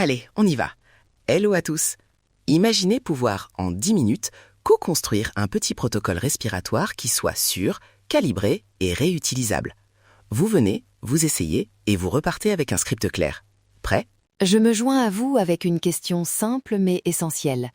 Allez, on y va. Hello à tous. Imaginez pouvoir, en 10 minutes, co-construire un petit protocole respiratoire qui soit sûr, calibré et réutilisable. Vous venez, vous essayez et vous repartez avec un script clair. Prêt ? Je me joins à vous avec une question simple mais essentielle.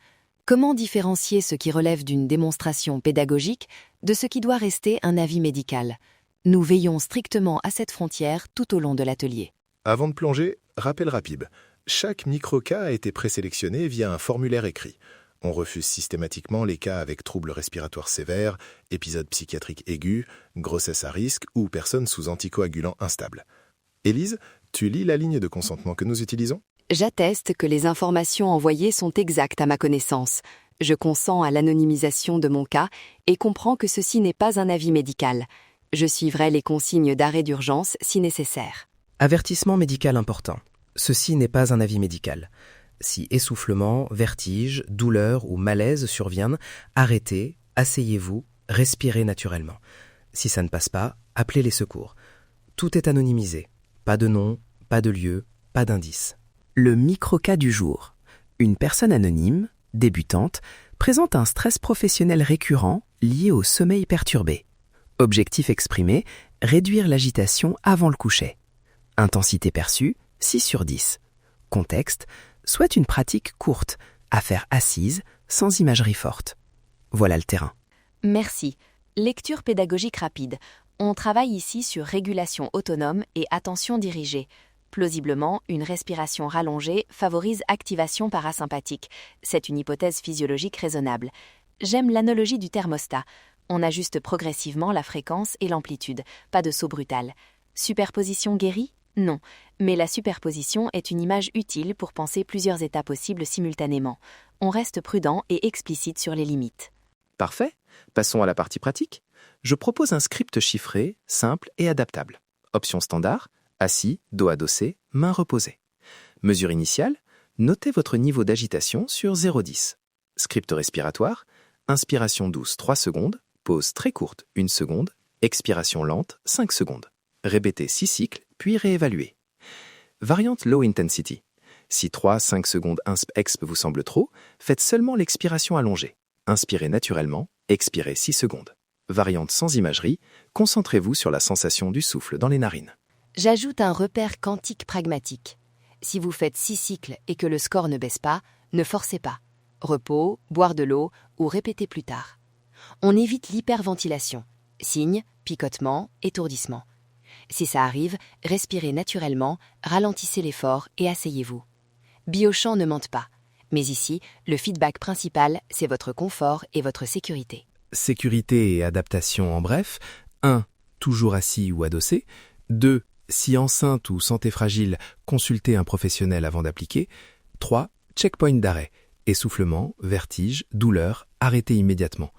Comment différencier ce qui relève d'une démonstration pédagogique de ce qui doit rester un avis médical ? Nous veillons strictement à cette frontière tout au long de l'atelier. Avant de plonger, rappel rapide. Chaque micro-cas a été présélectionné via un formulaire écrit. On refuse systématiquement les cas avec troubles respiratoires sévères, épisodes psychiatriques aigus, grossesse à risque ou personnes sous anticoagulants instables. Élise, tu lis la ligne de consentement que nous utilisons ? J'atteste que les informations envoyées sont exactes à ma connaissance. Je consens à l'anonymisation de mon cas et comprends que ceci n'est pas un avis médical. Je suivrai les consignes d'arrêt d'urgence si nécessaire. Avertissement médical important. Ceci n'est pas un avis médical. Si essoufflement, vertige, douleur ou malaise surviennent, arrêtez, asseyez-vous, respirez naturellement. Si ça ne passe pas, appelez les secours. Tout est anonymisé. Pas de nom, pas de lieu, pas d'indice. Le micro-cas du jour. Une personne anonyme, débutante, présente un stress professionnel récurrent lié au sommeil perturbé. Objectif exprimé, réduire l'agitation avant le coucher. Intensité perçue, 6 sur 10. Contexte, souhaite une pratique courte, à faire assise, sans imagerie forte. Voilà le terrain. Merci. Lecture pédagogique rapide. On travaille ici sur régulation autonome et attention dirigée. Plausiblement, une respiration rallongée favorise activation parasympathique. C'est une hypothèse physiologique raisonnable. J'aime l'analogie du thermostat. On ajuste progressivement la fréquence et l'amplitude, pas de saut brutal. Superposition guérit ? Non, mais la superposition est une image utile pour penser plusieurs états possibles simultanément. On reste prudent et explicite sur les limites. Parfait. Passons à la partie pratique. Je propose un script chiffré, simple et adaptable. Option standard, assis, dos adossé, mains reposées. Mesure initiale, notez votre niveau d'agitation sur 0,10. Script respiratoire, inspiration douce 3 secondes, pause très courte 1 seconde, expiration lente 5 secondes. Répétez 6 cycles, puis réévaluez. Variante low intensity. Si 3-5 secondes insp-exp vous semble trop, faites seulement l'expiration allongée. Inspirez naturellement, expirez 6 secondes. Variante sans imagerie, concentrez-vous sur la sensation du souffle dans les narines. J'ajoute un repère quantique pragmatique. Si vous faites 6 cycles et que le score ne baisse pas, ne forcez pas. Repos, boire de l'eau ou répétez plus tard. On évite l'hyperventilation. Signes, picotements, étourdissements. Si ça arrive, respirez naturellement, ralentissez l'effort et asseyez-vous. Biochamp ne mente pas. Mais ici, le feedback principal, c'est votre confort et votre sécurité. Sécurité et adaptation en bref. 1. Toujours assis ou adossé. 2. Si enceinte ou santé fragile, consultez un professionnel avant d'appliquer. 3. Checkpoint d'arrêt. Essoufflement, vertige, douleur, arrêtez immédiatement.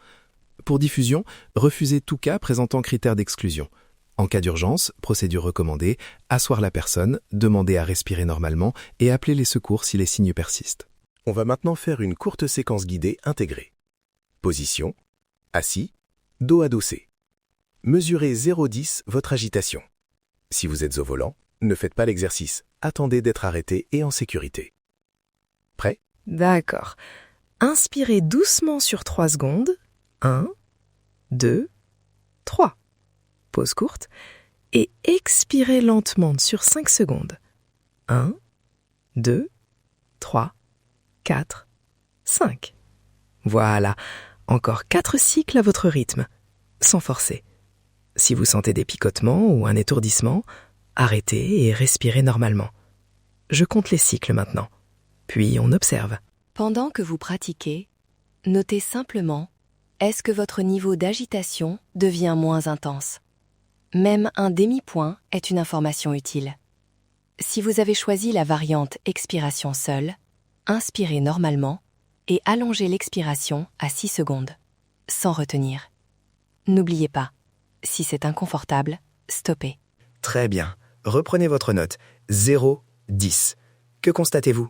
Pour diffusion, refusez tout cas présentant critères d'exclusion. En cas d'urgence, procédure recommandée, asseoir la personne, demander à respirer normalement et appeler les secours si les signes persistent. On va maintenant faire une courte séquence guidée intégrée. Position, assis, dos adossé. Mesurez 0,10 votre agitation. Si vous êtes au volant, ne faites pas l'exercice. Attendez d'être arrêté et en sécurité. Prêt ? D'accord. Inspirez doucement sur 3 secondes. 1, 2, 3. Pause courte. Et expirez lentement sur 5 secondes. 1, 2, 3, 4, 5. Voilà. Encore 4 cycles à votre rythme, sans forcer. Si vous sentez des picotements ou un étourdissement, arrêtez et respirez normalement. Je compte les cycles maintenant. Puis on observe. Pendant que vous pratiquez, notez simplement, est-ce que votre niveau d'agitation devient moins intense ? Même un demi-point est une information utile. Si vous avez choisi la variante expiration seule, inspirez normalement et allongez l'expiration à 6 secondes, sans retenir. N'oubliez pas, si c'est inconfortable, stoppez. Très bien. Reprenez votre note. 0, 10. Que constatez-vous ?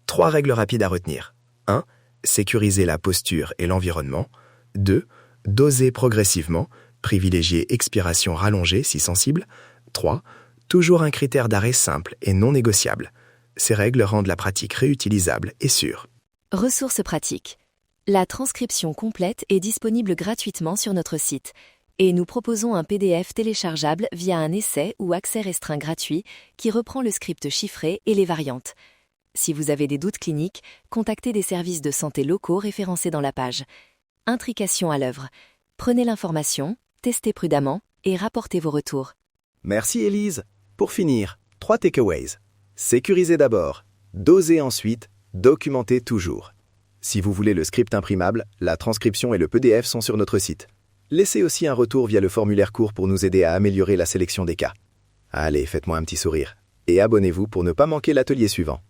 3 règles rapides à retenir. 1. Sécuriser la posture et l'environnement. 2. Doser progressivement. Privilégier expiration rallongée si sensible. 3. Toujours un critère d'arrêt simple et non négociable. Ces règles rendent la pratique réutilisable et sûre. Ressources pratiques. La transcription complète est disponible gratuitement sur notre site et nous proposons un PDF téléchargeable via un essai ou accès restreint gratuit qui reprend le script chiffré et les variantes. Si vous avez des doutes cliniques, contactez des services de santé locaux référencés dans la page. Intrication à l'œuvre. Prenez l'information, testez prudemment et rapportez vos retours. Merci Élise. Pour finir, 3 takeaways. Sécurisez d'abord, dosez ensuite, documentez toujours. Si vous voulez le script imprimable, la transcription et le PDF sont sur notre site. Laissez aussi un retour via le formulaire court pour nous aider à améliorer la sélection des cas. Allez, faites-moi un petit sourire. Et abonnez-vous pour ne pas manquer l'atelier suivant.